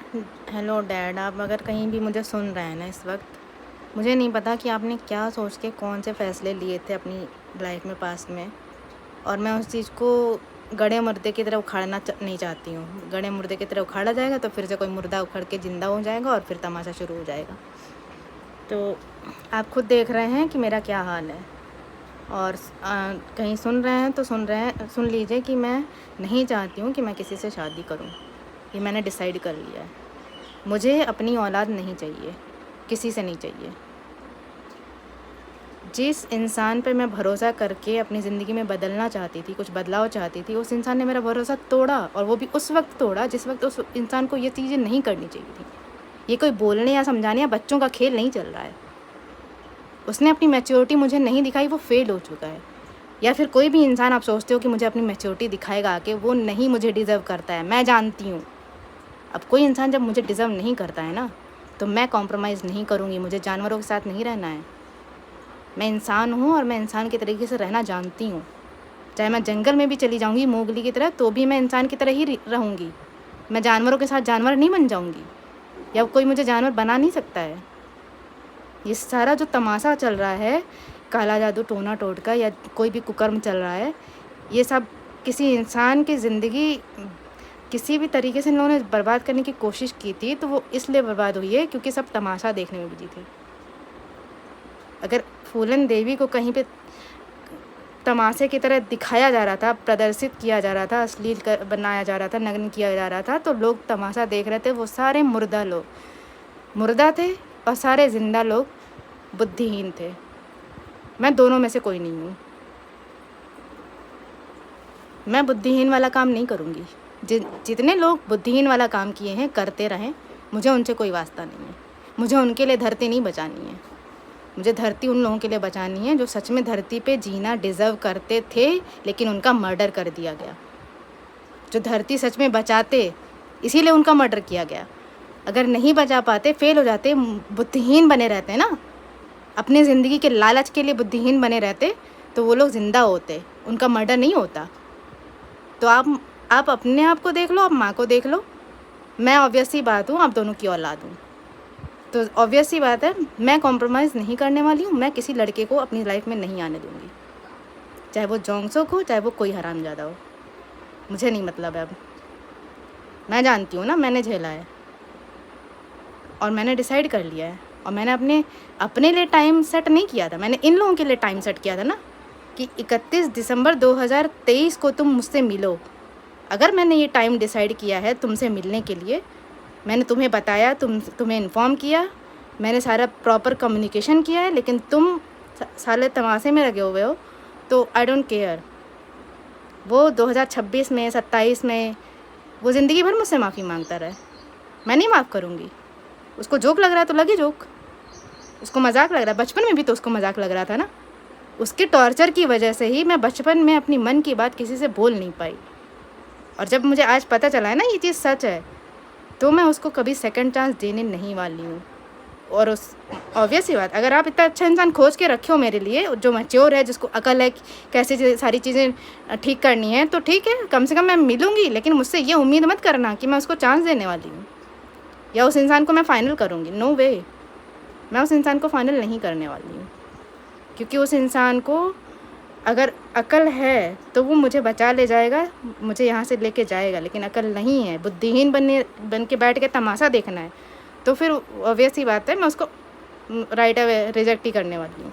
Hello dad, आप अगर कहीं भी मुझे सुन रहे हैं ना इस वक्त, मुझे नहीं पता कि आपने क्या सोच के कौन से फ़ैसले लिए थे अपनी लाइफ में पास्ट में। और मैं उस चीज़ को गड़े मुर्दे की तरह उखाड़ना नहीं चाहती हूँ। गड़े मुर्दे की तरह उखाड़ा जाएगा तो फिर से कोई मुर्दा उखड़ के ज़िंदा हो जाएगा और फिर तमाशा शुरू हो जाएगा। तो आप खुद देख रहे हैं कि मेरा क्या हाल है। और कहीं सुन रहे हैं तो सुन लीजिए कि मैं नहीं चाहती हूँ कि मैं किसी से शादी करूँ। ये मैंने डिसाइड कर लिया है। मुझे अपनी औलाद नहीं चाहिए, किसी से नहीं चाहिए। जिस इंसान पे मैं भरोसा करके अपनी ज़िंदगी में बदलना चाहती थी, कुछ बदलाव चाहती थी, उस इंसान ने मेरा भरोसा तोड़ा, और वो भी उस वक्त तोड़ा जिस वक्त उस इंसान को ये चीज़ें नहीं करनी चाहिए थी। ये कोई बोलने या समझाने या बच्चों का खेल नहीं चल रहा है। उसने अपनी मैच्योरिटी मुझे नहीं दिखाई, वो फेल हो चुका है। या फिर कोई भी इंसान आप सोचते हो कि मुझे अपनी मैच्योरिटी दिखाएगा आके, वो नहीं मुझे डिज़र्व करता है, मैं जानती हूँ। अब कोई इंसान जब मुझे डिज़र्व नहीं करता है ना, तो मैं कॉम्प्रोमाइज़ नहीं करूँगी। मुझे जानवरों के साथ नहीं रहना है। मैं इंसान हूँ और मैं इंसान के तरीके से रहना जानती हूँ। चाहे मैं जंगल में भी चली जाऊँगी मोगली की तरह, तो भी मैं इंसान की तरह ही रहूँगी। मैं जानवरों के साथ जानवर नहीं बन जाऊँगी, या कोई मुझे जानवर बना नहीं सकता है। ये सारा जो तमाशा चल रहा है, काला जादू टोना टोटका या कोई भी कुकर्म चल रहा है, ये सब किसी इंसान की ज़िंदगी किसी भी तरीके से इन लोगों ने बर्बाद करने की कोशिश की थी, तो वो इसलिए बर्बाद हुई है क्योंकि सब तमाशा देखने में बिजी थे। अगर फूलन देवी को कहीं पे तमाशे की तरह दिखाया जा रहा था, प्रदर्शित किया जा रहा था, अश्लील बनाया जा रहा था, नग्न किया जा रहा था, तो लोग तमाशा देख रहे थे। वो सारे मुर्दा लोग मुर्दा थे और सारे ज़िंदा लोग बुद्धिहीन थे। मैं दोनों में से कोई नहीं हूँ। मैं बुद्धिहीन वाला काम नहीं करूँगी। जितने लोग बुद्धिहीन वाला काम किए हैं करते रहें, मुझे उनसे कोई वास्ता नहीं है। मुझे उनके लिए धरती नहीं बचानी है। मुझे धरती उन लोगों के लिए बचानी है जो सच में धरती पे जीना डिज़र्व करते थे, लेकिन उनका मर्डर कर दिया गया। जो धरती सच में बचाते, इसीलिए उनका मर्डर किया गया। अगर नहीं बचा पाते, फेल हो जाते, बुद्धिहीन बने रहते ना, अपनी ज़िंदगी के लालच के लिए बुद्धिहीन बने रहते, तो वो लोग ज़िंदा होते, उनका मर्डर नहीं होता। तो आप अपने आप को देख लो, आप माँ को देख लो। मैं ऑब्वियस सी बात हूँ, आप दोनों की औलाद हूँ, तो ऑब्वियस सी बात है मैं कॉम्प्रोमाइज़ नहीं करने वाली हूँ। मैं किसी लड़के को अपनी लाइफ में नहीं आने दूँगी, चाहे वो जोंगसुक हो, चाहे वो कोई हरामजादा हो। मुझे नहीं मतलब है अब। मैं जानती हूँ ना, मैंने झेला है और मैंने डिसाइड कर लिया है। और मैंने अपने लिए टाइम सेट नहीं किया था, मैंने इन लोगों के लिए टाइम सेट किया था ना, कि 31 दिसंबर 2023 को तुम मुझसे मिलो। अगर मैंने ये टाइम डिसाइड किया है तुमसे मिलने के लिए, मैंने तुम्हें बताया, तुम्हें इन्फॉर्म किया, मैंने सारा प्रॉपर कम्युनिकेशन किया है, लेकिन तुम साले तमाशे में लगे हुए हो, तो आई डोंट केयर। वो 2026 में, 27 में, वो ज़िंदगी भर मुझसे माफ़ी मांगता रहे, मैं नहीं माफ़ करूँगी। उसको जोक लग रहा है तो लगे जोक, उसको मजाक लग रहा है। बचपन में भी तो उसको मजाक लग रहा था ना। उसके टॉर्चर की वजह से ही मैं बचपन में अपनी मन की बात किसी से बोल नहीं पाई। और जब मुझे आज पता चला है ना ये चीज़ सच है, तो मैं उसको कभी सेकंड चांस देने नहीं वाली हूँ। और उस ऑब्वियस ही बात, अगर आप इतना अच्छा इंसान खोज के रखे हो मेरे लिए, जो मैच्योर है, जिसको अकल है कैसे सारी चीज़ें ठीक करनी है, तो ठीक है, कम से कम मैं मिलूँगी। लेकिन मुझसे ये उम्मीद मत करना कि मैं उसको चांस देने वाली हूँ या उस इंसान को मैं फ़ाइनल करूँगी। नो वे, मैं उस इंसान को फ़ाइनल नहीं करने वाली हूँ। क्योंकि उस इंसान को अगर अकल है तो वो मुझे बचा ले जाएगा, मुझे यहाँ से लेके जाएगा। लेकिन अकल नहीं है, बुद्धिहीन बन के बैठ के तमाशा देखना है, तो फिर ऑब्वियस ही बात है मैं उसको राइट अवे रिजेक्ट ही करने वाली हूँ।